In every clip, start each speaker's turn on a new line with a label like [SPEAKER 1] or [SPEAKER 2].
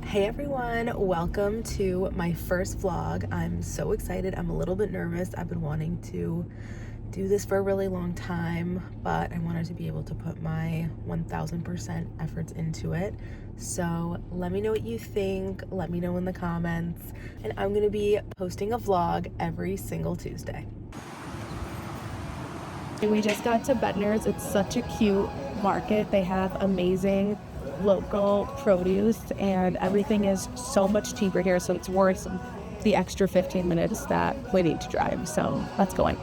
[SPEAKER 1] Hey everyone, welcome to my first vlog. I'm so excited. I'm a little bit nervous. I've been wanting to do this for a really long time, but I wanted to be able to put my 1000% efforts into it. So let me know what you think. Let me know in the comments. And I'm gonna be posting a vlog every single Tuesday. We just got to Bednar's. It's such a cute market. They have amazing local produce and everything is so much cheaper here, so it's worth the extra 15 minutes that we need to drive. So let's go in.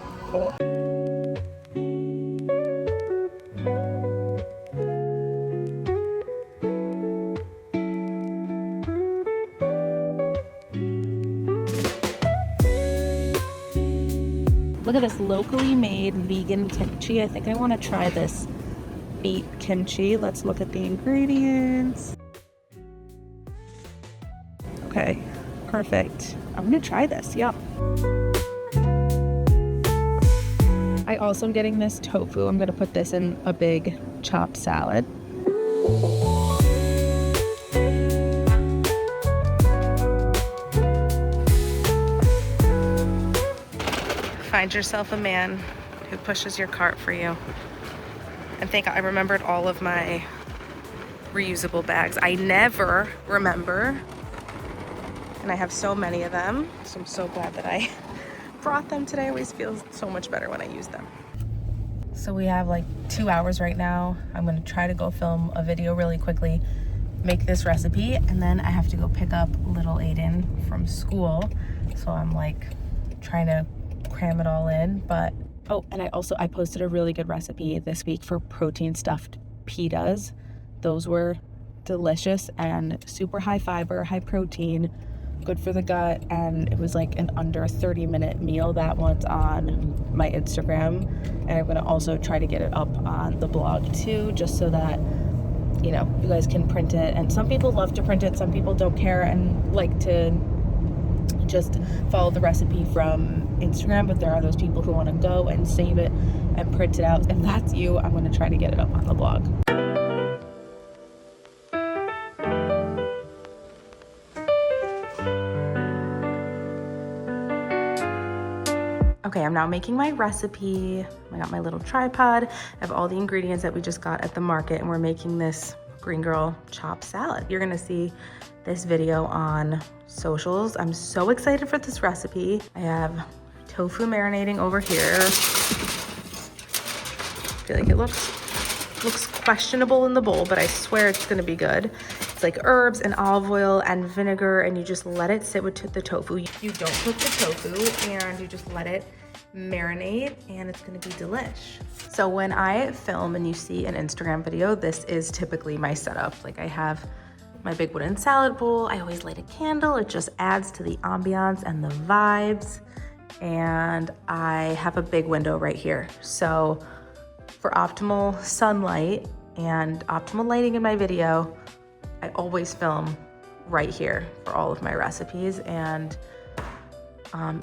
[SPEAKER 1] Look at this locally made vegan kimchi. I think I want to try this beet kimchi. Let's look at the ingredients. Okay, perfect. I'm gonna try this, yep. I also am getting this tofu. I'm gonna put this in a big chopped salad. Find yourself a man who pushes your cart for you. I think I remembered all of my reusable bags. I never remember, and I have so many of them, so I'm so glad that I brought them today. I always feel so much better when I use them. So we have like 2 hours right now. I'm gonna try to go film a video really quickly, make this recipe, and then I have to go pick up little Aiden from school. So I'm like trying to cram it all in, but oh, and I posted a really good recipe this week for protein stuffed pitas. Those were delicious and super high fiber, high protein, good for the gut, and it was like an under 30-minute meal. That one's on my Instagram, and I'm gonna also try to get it up on the blog too, just so that you know you guys can print it. And some people love to print it, some people don't care and like to just follow the recipe from Instagram, but there are those people who want to go and save it and print it out. If that's you, I'm going to try to get it up on the blog. Okay, I'm now making my recipe. I got my little tripod. I have all the ingredients that we just got at the market, and we're making this green girl chopped salad. You're gonna see this video on socials. I'm so excited for this recipe. I have tofu marinating over here. I feel like it looks questionable in the bowl, but I swear it's gonna be good. It's like herbs and olive oil and vinegar, and you just let it sit with the tofu. You don't cook the tofu, and you just let it marinate, and it's gonna be delish. So when I film and you see an Instagram video, this is typically my setup. Like I have my big wooden salad bowl. I always light a candle. It just adds to the ambiance and the vibes. And I have a big window right here. So for optimal sunlight and optimal lighting in my video, I always film right here for all of my recipes. And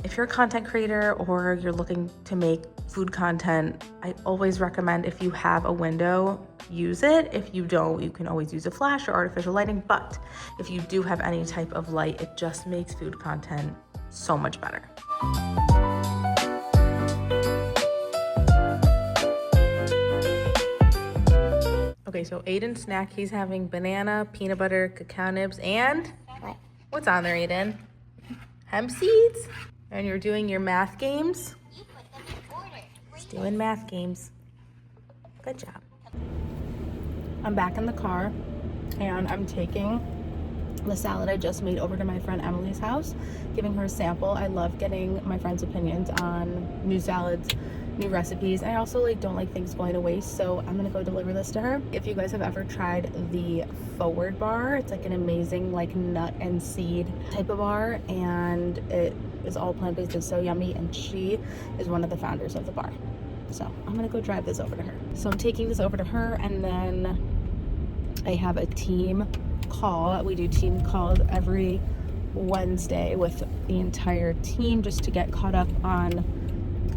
[SPEAKER 1] if you're a content creator or you're looking to make food content, I always recommend, if you have a window, use it. If you don't, you can always use a flash or artificial lighting. But if you do have any type of light, it just makes food content so much better. Okay, so Aiden's snack, he's having banana, peanut butter, cacao nibs, and what's on there, Aiden? Hemp seeds? And you're doing your math games? He's doing math games. Good job. I'm back in the car, and I'm taking the salad I just made over to my friend Emily's house, giving her a sample. I love getting my friends' opinions on new salads, new recipes. I also don't like things going to waste, so I'm gonna go deliver this to her. If you guys have ever tried the Forward bar, it's like an amazing nut and seed type of bar, and it is all plant-based. It's so yummy, and she is one of the founders of the bar. So I'm gonna go drive this over to her. So I'm taking this over to her, and then I have a team call. We do team calls every Wednesday with the entire team, just to get caught up on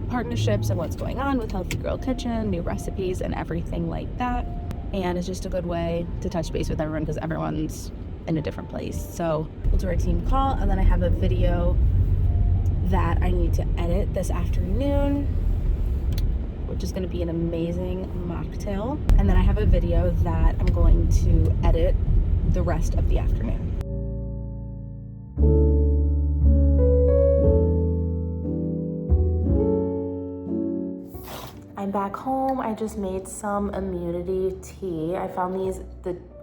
[SPEAKER 1] partnerships and what's going on with Healthy Girl Kitchen, new recipes and everything like that. And it's just a good way to touch base with everyone, because everyone's in a different place. So we'll do our team call, and then I have a video that I need to edit this afternoon, which is going to be an amazing mocktail. And then I have a video that I'm going to edit the rest of the afternoon. I'm back home. I just made some immunity tea. I found these,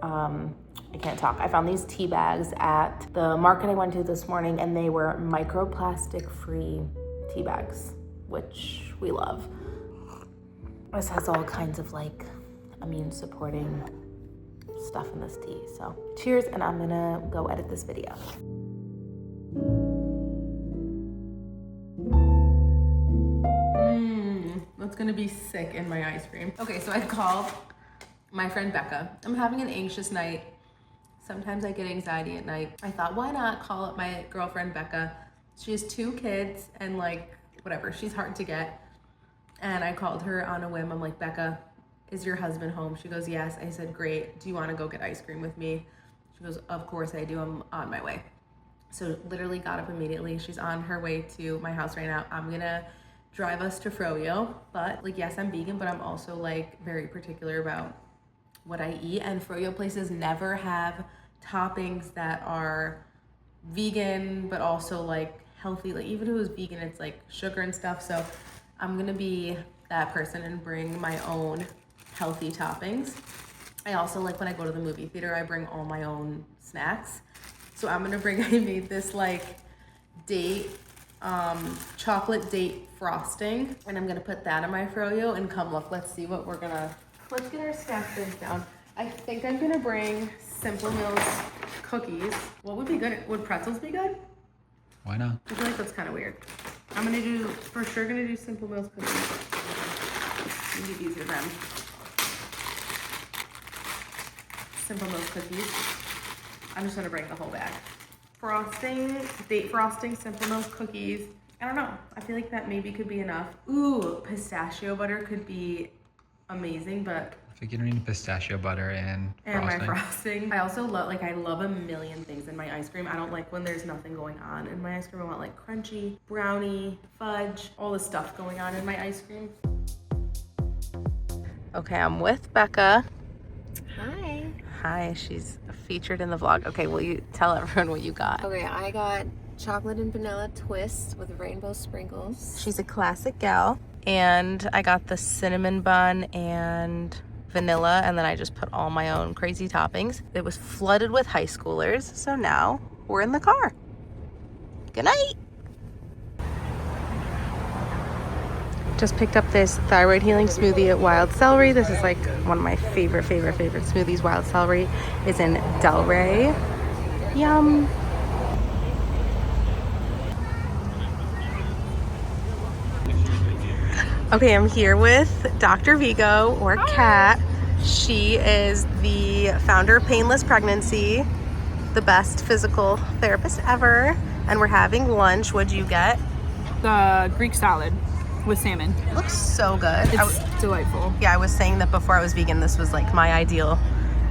[SPEAKER 1] I can't talk. I found these tea bags at the market I went to this morning, and they were microplastic free tea bags, which we love. This has all kinds of like immune supporting stuff in this tea. So cheers, and I'm gonna go edit this video. That's gonna be sick in my ice cream. Okay, so I called my friend Becca. I'm having an anxious night. Sometimes I get anxiety at night. I thought, why not call up my girlfriend Becca? She has 2 kids and like, whatever, she's hard to get. And I called her on a whim. I'm like, Becca, is your husband home? She goes, yes. I said, great. Do you wanna go get ice cream with me? She goes, of course I do, I'm on my way. So literally got up immediately. She's on her way to my house right now. I'm gonna drive us to Froyo, but like, yes, I'm vegan, but I'm also like very particular about what I eat, and Froyo places never have toppings that are vegan, but also like healthy. Like even if it was vegan, it's like sugar and stuff. So I'm gonna be that person and bring my own healthy toppings. I also like when I go to the movie theater, I bring all my own snacks. So I'm gonna bring, I made this like chocolate date frosting, and I'm gonna put that in my Froyo and come look. Let's see what let's get our snack bins down. I think I'm gonna bring Simple Mills cookies. What would be good? Would pretzels be good?
[SPEAKER 2] Why not?
[SPEAKER 1] I feel like that's kind of weird. I'm gonna do, for sure gonna do Simple Mills cookies. Maybe these are them. Simple Mills cookies. I'm just gonna bring the whole bag. Frosting, date frosting, Simple Mills cookies. I don't know. I feel like that maybe could be enough. Ooh, pistachio butter could be amazing, but
[SPEAKER 2] I think you don't need pistachio butter and frosting.
[SPEAKER 1] My frosting. I also love, like, I love a million things in my ice cream. I don't like when there's nothing going on in my ice cream. I want like crunchy, brownie, fudge, all the stuff going on in my ice cream. Okay, I'm with Becca.
[SPEAKER 3] Hi.
[SPEAKER 1] Hi, she's featured in the vlog. Okay, will you tell everyone what you got?
[SPEAKER 3] Okay, I got chocolate and vanilla twist with rainbow sprinkles.
[SPEAKER 1] She's a classic gal. And I got the cinnamon bun and vanilla, and then I just put all my own crazy toppings. It was flooded with high schoolers, so now we're in the car. Good night. Just picked up this thyroid healing smoothie at Wild Celery. This is like one of my favorite smoothies. Wild Celery is in Delray. Yum. Okay, I'm here with Dr. Vigo, or Kat. She is the founder of Painless Pregnancy, the best physical therapist ever. And we're having lunch. What'd you get?
[SPEAKER 4] The Greek salad with salmon.
[SPEAKER 1] It looks so good.
[SPEAKER 4] It's delightful.
[SPEAKER 1] Yeah, I was saying that before I was vegan, this was like my ideal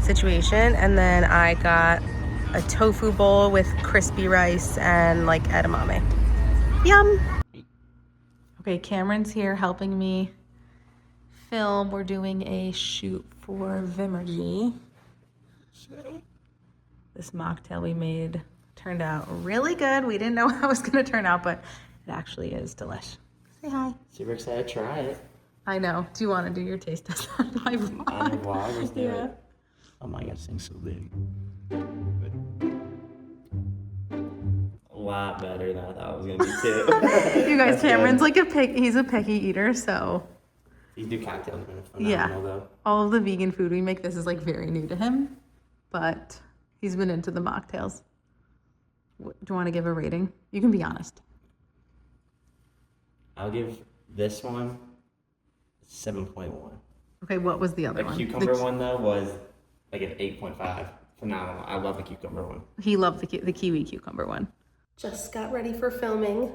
[SPEAKER 1] situation. And then I got a tofu bowl with crispy rice and like edamame. Yum. Okay, Cameron's here helping me film. We're doing a shoot for Vimergy. This mocktail we made turned out really good. We didn't know how it was gonna turn out, but it actually is delish. Say hi.
[SPEAKER 5] Super excited to try it.
[SPEAKER 1] I know. Do you want to do your taste test on my vlog?
[SPEAKER 5] On the vlog, let's do
[SPEAKER 1] Yeah.
[SPEAKER 5] it. Oh my god, this thing's so big. A lot better than I thought it was gonna be too.
[SPEAKER 1] You guys,
[SPEAKER 5] That's
[SPEAKER 1] Cameron's
[SPEAKER 5] good.
[SPEAKER 1] like he's a picky eater, so
[SPEAKER 5] You do cocktails, man.
[SPEAKER 1] yeah.
[SPEAKER 5] Phenomenal, though.
[SPEAKER 1] All of the vegan food we make, this is like very new to him, but he's been into the mocktails. Do you want to give a rating? You can be honest.
[SPEAKER 5] I'll give this one 7.1.
[SPEAKER 1] Okay, what was the other
[SPEAKER 5] The
[SPEAKER 1] one?
[SPEAKER 5] cucumber one though was like an 8.5. Phenomenal. I love the cucumber one.
[SPEAKER 1] He loved the kiwi cucumber one. Just got ready for filming.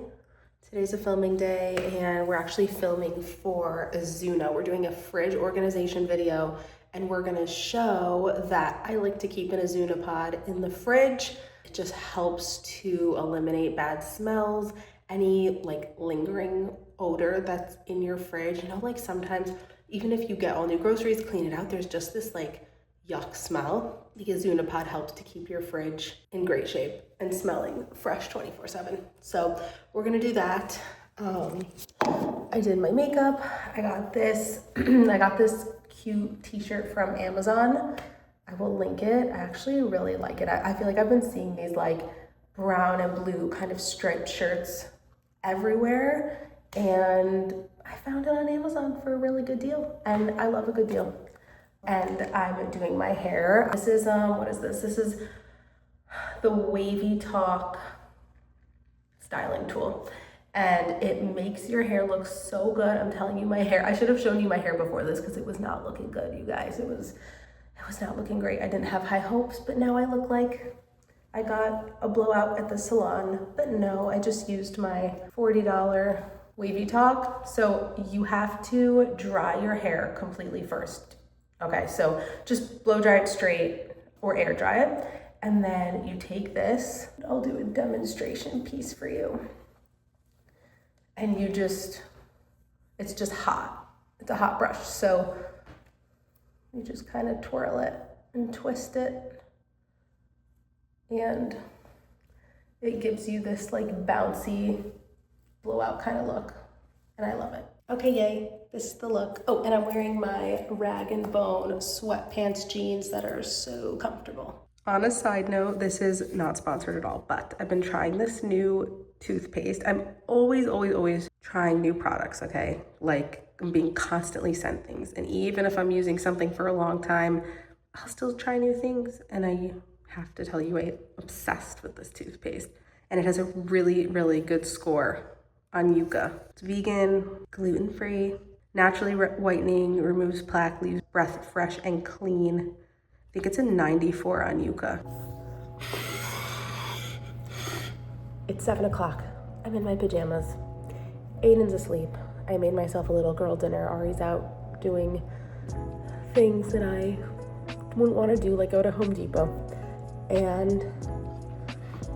[SPEAKER 1] Today's a filming day, and we're actually filming for Zuno. We're doing a fridge organization video, and we're gonna show that I like to keep an Azunapod in the fridge. It just helps to eliminate bad smells, any like lingering odor that's in your fridge. You know, like sometimes even if you get all new groceries, clean it out, there's just this like yuck smell. The Azunapod helps to keep your fridge in great shape and smelling fresh 24/7. So we're gonna do that. I did my makeup. I got this, I got this cute t-shirt from Amazon. I will link it. I actually really like it. I feel like I've been seeing these like brown and blue kind of striped shirts everywhere, and I found it on Amazon for a really good deal, and I love a good deal. And I'm doing my hair. This is, what is this? This is the Wavy Talk styling tool. And it makes your hair look so good. I'm telling you, my hair, I should have shown you my hair before this because it was not looking good, you guys. It was not looking great. I didn't have high hopes, but now I look like I got a blowout at the salon. But no, I just used my $40 Wavy Talk. So you have to dry your hair completely first. Okay, so just blow dry it straight or air dry it. And then you take this, I'll do a demonstration piece for you. And you just, it's just hot. It's a hot brush. So you just kind of twirl it and twist it. And it gives you this like bouncy blowout kind of look. And I love it. Okay, yay, this is the look. Oh, and I'm wearing my Rag & Bone sweatpants jeans that are so comfortable. On a side note, this is not sponsored at all, but I've been trying this new toothpaste. I'm always trying new products, okay? Like I'm being constantly sent things. And even if I'm using something for a long time, I'll still try new things. And I have to tell you, I'm obsessed with this toothpaste. And it has a really good score on Yuka. It's vegan, gluten-free, naturally whitening, removes plaque, leaves breath fresh and clean. I think it's a 94 on Yuka. It's 7 o'clock. I'm in my pajamas. Aiden's asleep. I made myself a little girl dinner. Ari's out doing things that I wouldn't want to do, like go to Home Depot. And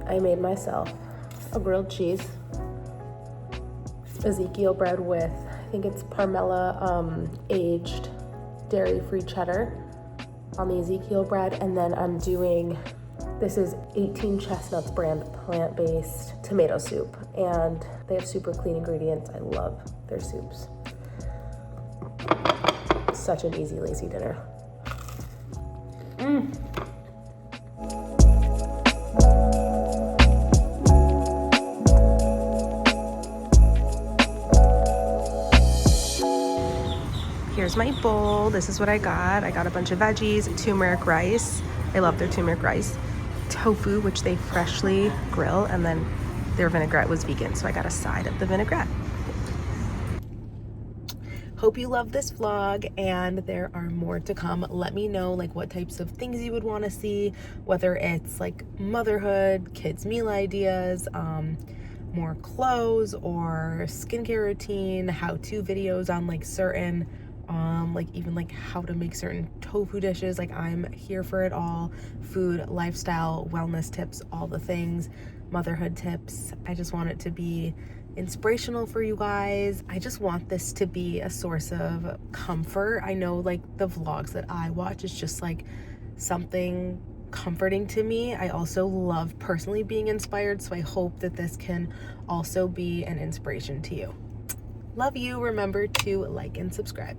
[SPEAKER 1] I made myself a grilled cheese, Ezekiel bread with, I think it's Parmela aged dairy-free cheddar on the Ezekiel bread. And then I'm doing, this is 18 Chestnuts brand plant-based tomato soup. And they have super clean ingredients. I love their soups. Such an easy, lazy dinner. Here's my bowl. This is what I got. I got a bunch of veggies, turmeric rice. I love their turmeric rice. Tofu, which they freshly grill, and then their vinaigrette was vegan, so I got a side of the vinaigrette. Hope you love this vlog, and there are more to come. Let me know like what types of things you would want to see, whether it's like motherhood, kids meal ideas, more clothes or skincare routine, how-to videos on like certain like even like how to make certain tofu dishes. Like I'm here for it all. Food, lifestyle, wellness tips, all the things, motherhood tips. I just want it to be inspirational for you guys. I just want this to be a source of comfort. I know like the vlogs that I watch is just like something comforting to me. I also love personally being inspired, so I hope that this can also be an inspiration to you. Love you. Remember to like and subscribe.